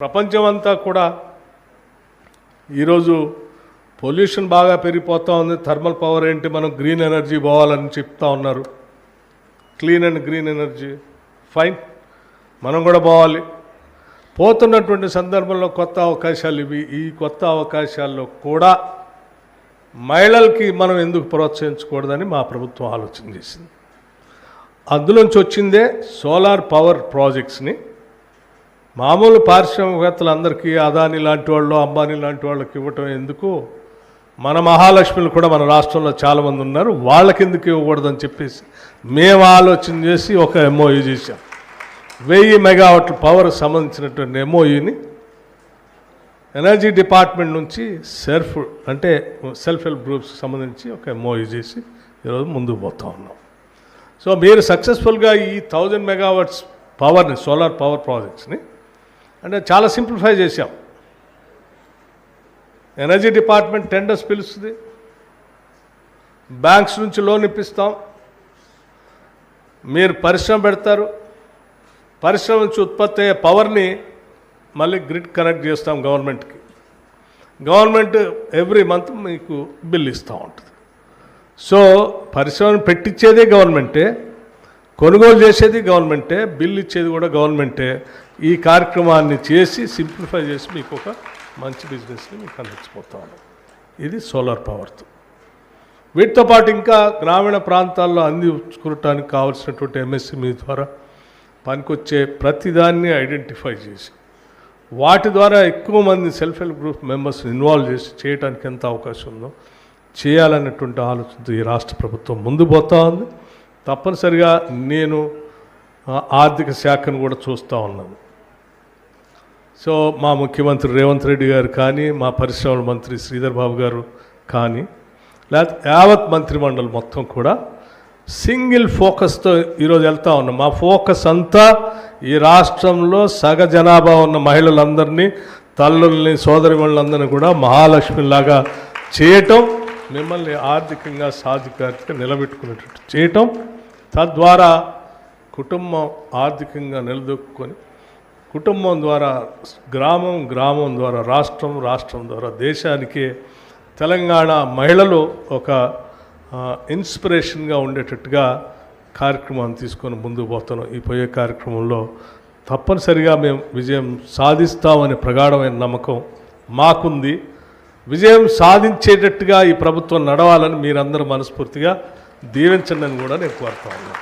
ప్రపంచమంతా కూడా ఈరోజు పొల్యూషన్ బాగా పెరిగిపోతూ ఉంది. థర్మల్ పవర్ ఏంటి, మనం గ్రీన్ ఎనర్జీ పోవాలని చెప్తా ఉన్నారు. Clean and green energy fine, మనం కూడా పోవాలి. పోతున్నటువంటి సందర్భంలో కొత్త అవకాశాలు ఇవి. ఈ కొత్త అవకాశాల్లో కూడా మహిళలకి మనం ఎందుకు ప్రోత్సహించకూడదని మా ప్రభుత్వం ఆలోచన చేసింది. అందులోంచి వచ్చిందే సోలార్ పవర్ ప్రాజెక్ట్స్ని మామూలు పారిశ్రామికవేత్తలందరికీ అదాని లాంటి వాళ్ళు, అంబానీ లాంటి వాళ్ళకి ఇవ్వటం ఎందుకు, మన మహాలక్ష్మిలు కూడా మన రాష్ట్రంలో చాలామంది ఉన్నారు, వాళ్ళకి ఎందుకు ఇవ్వకూడదని చెప్పేసి మేము ఆలోచన చేసి ఒక ఎంఓయూ చేశాం. 1000 మెగావాట్ల పవర్ సంబంధించినటువంటి ఎంఓయూని ఎనర్జీ డిపార్ట్మెంట్ నుంచి సెల్ఫ్ హెల్ప్ గ్రూప్స్కి సంబంధించి ఒక ఎంఓయూ చేసి ఈరోజు ముందుకు పోతూ ఉన్నాం. సో మీరు సక్సెస్ఫుల్గా ఈ 1000 మెగావాట్స్ పవర్ని, సోలార్ పవర్ ప్రాజెక్ట్స్ని అంటే చాలా సింప్లిఫై చేశాం. ఎనర్జీ డిపార్ట్మెంట్ టెండర్స్ పిలుస్తుంది, బ్యాంక్స్ నుంచి లోన్ ఇప్పిస్తాం, మీరు పరిశ్రమ పెడతారు, పరిశ్రమ నుంచి ఉత్పత్తి అయ్యే పవర్ని మళ్ళీ గ్రిడ్ కనెక్ట్ చేస్తాం గవర్నమెంట్కి. గవర్నమెంట్ ఎవ్రీ మంత్ మీకు బిల్ ఇస్తూ ఉంటుంది. సో పరిశ్రమను పెట్టించేదే గవర్నమెంటే, కొనుగోలు చేసేది గవర్నమెంటే, బిల్ ఇచ్చేది కూడా గవర్నమెంటే. ఈ కార్యక్రమాన్ని చేసి సింప్లిఫై చేసి మీకు ఒక మంచి బిజినెస్ని మీకు అందించిపోతాను. ఇది సోలార్ పవర్తో. వీటితో పాటు ఇంకా గ్రామీణ ప్రాంతాల్లో అందించుకోవటానికి కావాల్సినటువంటి ఎంఎస్ఎంఈ ద్వారా పనికొచ్చే ప్రతిదాన్ని ఐడెంటిఫై చేసి వాటి ద్వారా ఎక్కువ మంది self help group members involve చేసి చేయడానికి ఎంత అవకాశం ఉందో చేయాలన్నటువంటి ఆలోచనతో ఈ రాష్ట్ర ప్రభుత్వం ముందు పోతా ఉంది. తప్పనిసరిగా నేను ఆర్థిక శాఖను కూడా చూస్తూ ఉన్నాను. సో మా ముఖ్యమంత్రి రేవంత్ రెడ్డి గారు కానీ, మా పరిశ్రమల మంత్రి శ్రీధర్ బాబు గారు కానీ, లేకపోతే యావత్ మంత్రిమండలి మొత్తం కూడా సింగిల్ ఫోకస్తో ఈరోజు వెళ్తూ ఉన్నాం. మా ఫోకస్ అంతా ఈ రాష్ట్రంలో సగ జనాభా ఉన్న మహిళలందరినీ, తల్లుల్ని, సోదరిమణులందరినీ కూడా మహాలక్ష్మిలాగా చేయటం, మిమ్మల్ని ఆర్థికంగా సాధికారిగా నిలబెట్టుకునేటట్టు చేయటం, తద్వారా కుటుంబం ఆర్థికంగా నిలదొక్కుని కుటుంబం ద్వారా గ్రామం, గ్రామం ద్వారా రాష్ట్రం, రాష్ట్రం ద్వారా దేశానికే తెలంగాణ మహిళలు ఒక ఇన్స్పిరేషన్గా ఉండేటట్టుగా కార్యక్రమాన్ని తీసుకొని ముందుకు పోతున్నాం. ఈ పోయే కార్యక్రమంలో తప్పనిసరిగా మేము విజయం సాధిస్తామనే ప్రగాఢమైన నమ్మకం మాకుంది. విజయం సాధించేటట్టుగా ఈ ప్రభుత్వం నడవాలని మీరందరూ మనస్ఫూర్తిగా దీవించండి అని కూడా నేను కోరుతా ఉన్నాను.